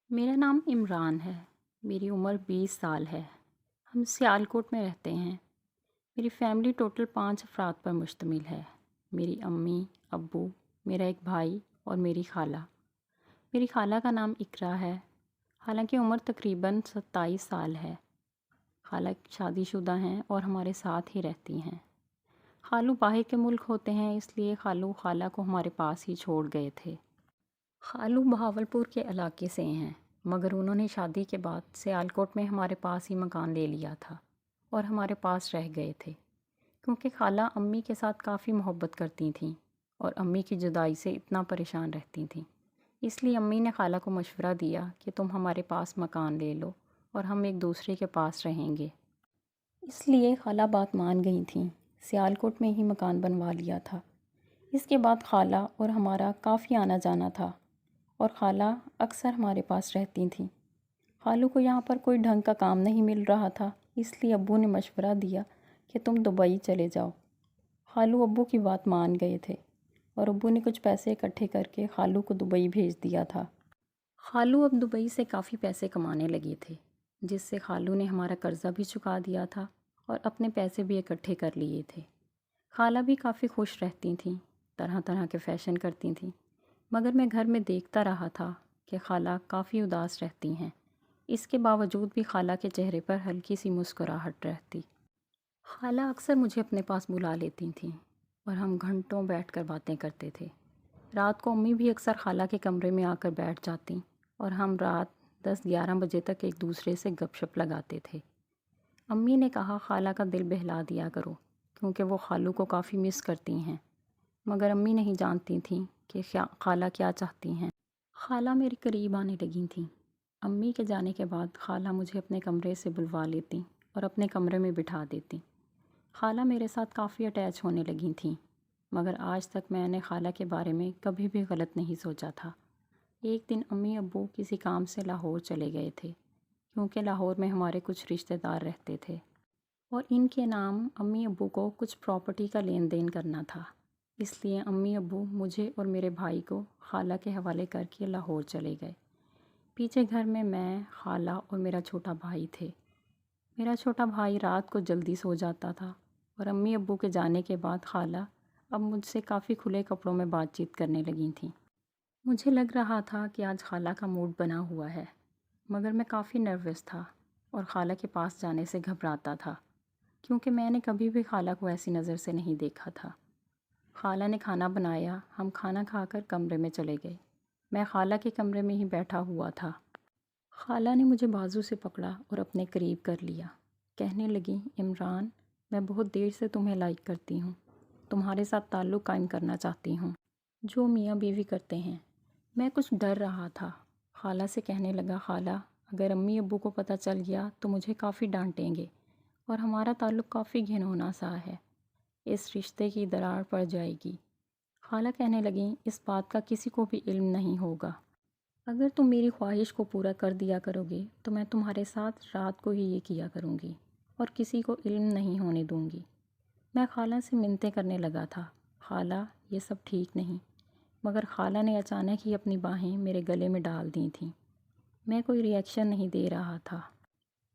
میرا نام عمران ہے۔ میری عمر 20 سال ہے۔ ہم سیالکوٹ میں رہتے ہیں۔ میری فیملی ٹوٹل 5 افراد پر مشتمل ہے۔ میری امی، ابو، میرا ایک بھائی اور میری خالہ۔ میری خالہ کا نام اقرا ہے، حالانکہ عمر تقریباً 27 سال ہے۔ خالہ شادی شدہ ہیں اور ہمارے ساتھ ہی رہتی ہیں۔ خالو باہر کے ملک ہوتے ہیں، اس لیے خالو خالہ کو ہمارے پاس ہی چھوڑ گئے تھے۔ خالو بہاولپور کے علاقے سے ہیں، مگر انہوں نے شادی کے بعد سیالکوٹ میں ہمارے پاس ہی مکان لے لیا تھا اور ہمارے پاس رہ گئے تھے، کیونکہ خالہ امی کے ساتھ کافی محبت کرتی تھیں اور امی کی جدائی سے اتنا پریشان رہتی تھیں۔ اس لیے امی نے خالہ کو مشورہ دیا کہ تم ہمارے پاس مکان لے لو اور ہم ایک دوسرے کے پاس رہیں گے۔ اس لیے خالہ بات مان گئی تھیں، سیالکوٹ میں ہی مکان بنوا لیا تھا۔ اس کے بعد خالہ اور ہمارا کافی آنا جانا تھا اور خالہ اکثر ہمارے پاس رہتی تھیں۔ خالو کو یہاں پر کوئی ڈھنگ کا کام نہیں مل رہا تھا، اس لیے ابو نے مشورہ دیا کہ تم دبئی چلے جاؤ۔ خالو ابو کی بات مان گئے تھے اور ابو نے کچھ پیسے اکٹھے کر کے خالو کو دبئی بھیج دیا تھا۔ خالو اب دبئی سے کافی پیسے کمانے لگے تھے، جس سے خالو نے ہمارا قرضہ بھی چکا دیا تھا اور اپنے پیسے بھی اکٹھے کر لیے تھے۔ خالہ بھی کافی خوش رہتی تھیں، طرح طرح کے فیشن کرتی تھیں، مگر میں گھر میں دیکھتا رہا تھا کہ خالہ کافی اداس رہتی ہیں۔ اس کے باوجود بھی خالہ کے چہرے پر ہلکی سی مسکراہٹ رہتی۔ خالہ اکثر مجھے اپنے پاس بلا لیتی تھیں اور ہم گھنٹوں بیٹھ کر باتیں کرتے تھے۔ رات کو امی بھی اکثر خالہ کے کمرے میں آ کر بیٹھ جاتیں اور ہم رات 10-11 بجے تک ایک دوسرے سے گپ شپ لگاتے تھے۔ امی نے کہا خالہ کا دل بہلا دیا کرو، کیونکہ وہ خالو کو کافی مس کرتی ہیں، مگر امی نہیں جانتی تھیں کہ خالہ کیا چاہتی ہیں۔ خالہ میرے قریب آنے لگی تھیں۔ امی کے جانے کے بعد خالہ مجھے اپنے کمرے سے بلوا لیتیں اور اپنے کمرے میں بٹھا دیتیں۔ خالہ میرے ساتھ کافی اٹیچ ہونے لگی تھیں، مگر آج تک میں نے خالہ کے بارے میں کبھی بھی غلط نہیں سوچا تھا۔ ایک دن امی ابو کسی کام سے لاہور چلے گئے تھے، کیونکہ لاہور میں ہمارے کچھ رشتہ دار رہتے تھے اور ان کے نام امی ابو کو کچھ پراپرٹی کا لین دین کرنا تھا۔ اس لیے امی ابو مجھے اور میرے بھائی کو خالہ کے حوالے کر کے لاہور چلے گئے۔ پیچھے گھر میں خالہ اور میرا چھوٹا بھائی تھے۔ میرا چھوٹا بھائی رات کو جلدی سو جاتا تھا اور امی ابو کے جانے کے بعد خالہ اب مجھ سے کافی کھلے کپڑوں میں بات چیت کرنے لگی تھیں۔ مجھے لگ رہا تھا کہ آج خالہ کا موڈ بنا ہوا ہے، مگر میں کافی نروس تھا اور خالہ کے پاس جانے سے گھبراتا تھا، کیونکہ میں نے کبھی بھی خالہ کو ایسی نظر سے نہیں دیکھا تھا۔ خالہ نے کھانا بنایا، ہم کھانا کھا کر کمرے میں چلے گئے۔ میں خالہ کے کمرے میں ہی بیٹھا ہوا تھا۔ خالہ نے مجھے بازو سے پکڑا اور اپنے قریب کر لیا۔ کہنے لگی، عمران، میں بہت دیر سے تمہیں لائک کرتی ہوں، تمہارے ساتھ تعلق قائم کرنا چاہتی ہوں، جو میاں بیوی کرتے ہیں۔ میں کچھ ڈر رہا تھا۔ خالہ سے کہنے لگا، خالہ، اگر امی ابو کو پتہ چل گیا تو مجھے کافی ڈانٹیں گے اور ہمارا تعلق کافی گھنونا سا ہے، اس رشتے کی دراڑ پڑ جائے گی۔ خالہ کہنے لگیں، اس بات کا کسی کو بھی علم نہیں ہوگا۔ اگر تم میری خواہش کو پورا کر دیا کرو گے تو میں تمہارے ساتھ رات کو ہی یہ کیا کروں گی اور کسی کو علم نہیں ہونے دوں گی۔ میں خالہ سے منتیں کرنے لگا تھا، خالہ یہ سب ٹھیک نہیں، مگر خالہ نے اچانک ہی اپنی باہیں میرے گلے میں ڈال دی تھیں۔ میں کوئی ری ایکشن نہیں دے رہا تھا،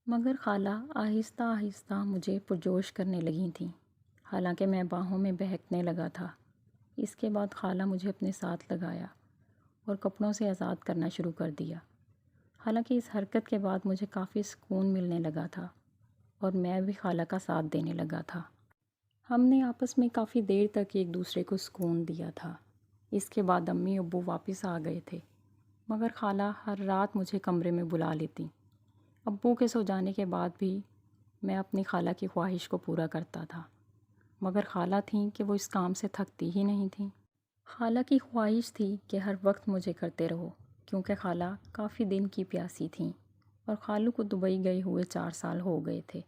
مگر خالہ آہستہ آہستہ مجھے پرجوش کرنے لگی تھیں، حالانکہ میں باہوں میں بہکنے لگا تھا۔ اس کے بعد خالہ مجھے اپنے ساتھ لگایا اور کپڑوں سے آزاد کرنا شروع کر دیا۔ حالانکہ اس حرکت کے بعد مجھے کافی سکون ملنے لگا تھا اور میں بھی خالہ کا ساتھ دینے لگا تھا۔ ہم نے آپس میں کافی دیر تک ایک دوسرے کو سکون دیا تھا۔ اس کے بعد امی ابو واپس آ گئے تھے، مگر خالہ ہر رات مجھے کمرے میں بلا لیتی۔ ابو کے سو جانے کے بعد بھی میں اپنی خالہ کی خواہش کو پورا کرتا تھا، مگر خالہ تھیں کہ وہ اس کام سے تھکتی ہی نہیں تھیں۔ خالہ کی خواہش تھی کہ ہر وقت مجھے کرتے رہو، کیونکہ خالہ کافی دن کی پیاسی تھیں اور خالو کو دبئی گئے ہوئے 4 سال ہو گئے تھے۔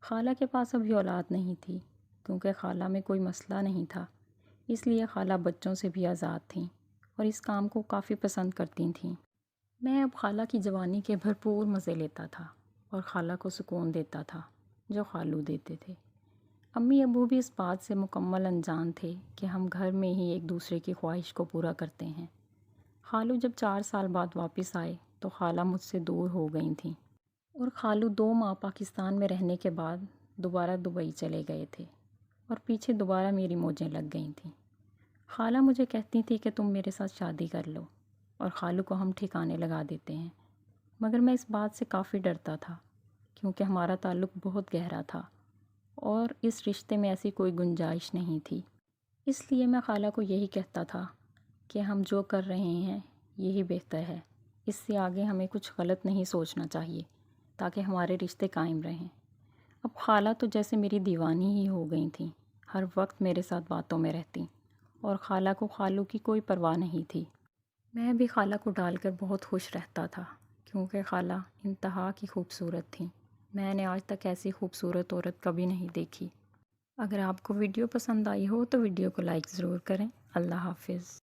خالہ کے پاس ابھی اولاد نہیں تھی، کیونکہ خالہ میں کوئی مسئلہ نہیں تھا، اس لیے خالہ بچوں سے بھی آزاد تھیں اور اس کام کو کافی پسند کرتی تھیں۔ میں اب خالہ کی جوانی کے بھرپور مزے لیتا تھا اور خالہ کو سکون دیتا تھا جو خالو دیتے تھے۔ امی ابو بھی اس بات سے مکمل انجان تھے کہ ہم گھر میں ہی ایک دوسرے کی خواہش کو پورا کرتے ہیں۔ خالو جب 4 سال بعد واپس آئے تو خالہ مجھ سے دور ہو گئی تھیں، اور خالو 2 ماہ پاکستان میں رہنے کے بعد دوبارہ دبئی چلے گئے تھے، اور پیچھے دوبارہ میری موجیں لگ گئی تھیں۔ خالہ مجھے کہتی تھی کہ تم میرے ساتھ شادی کر لو اور خالو کو ہم ٹھکانے لگا دیتے ہیں، مگر میں اس بات سے کافی ڈرتا تھا کیونکہ ہمارا تعلق بہت گہرا تھا اور اس رشتے میں ایسی کوئی گنجائش نہیں تھی۔ اس لیے میں خالہ کو یہی کہتا تھا کہ ہم جو کر رہے ہیں یہی بہتر ہے، اس سے آگے ہمیں کچھ غلط نہیں سوچنا چاہیے تاکہ ہمارے رشتے قائم رہیں۔ اب خالہ تو جیسے میری دیوانی ہی ہو گئی تھیں، ہر وقت میرے ساتھ باتوں میں رہتیں، اور خالہ کو خالو کی کوئی پرواہ نہیں تھی۔ میں بھی خالہ کو ڈال کر بہت خوش رہتا تھا کیونکہ خالہ انتہا کی خوبصورت تھیں۔ میں نے آج تک ایسی خوبصورت عورت کبھی نہیں دیکھی۔ اگر آپ کو ویڈیو پسند آئی ہو تو ویڈیو کو لائک ضرور کریں۔ اللہ حافظ۔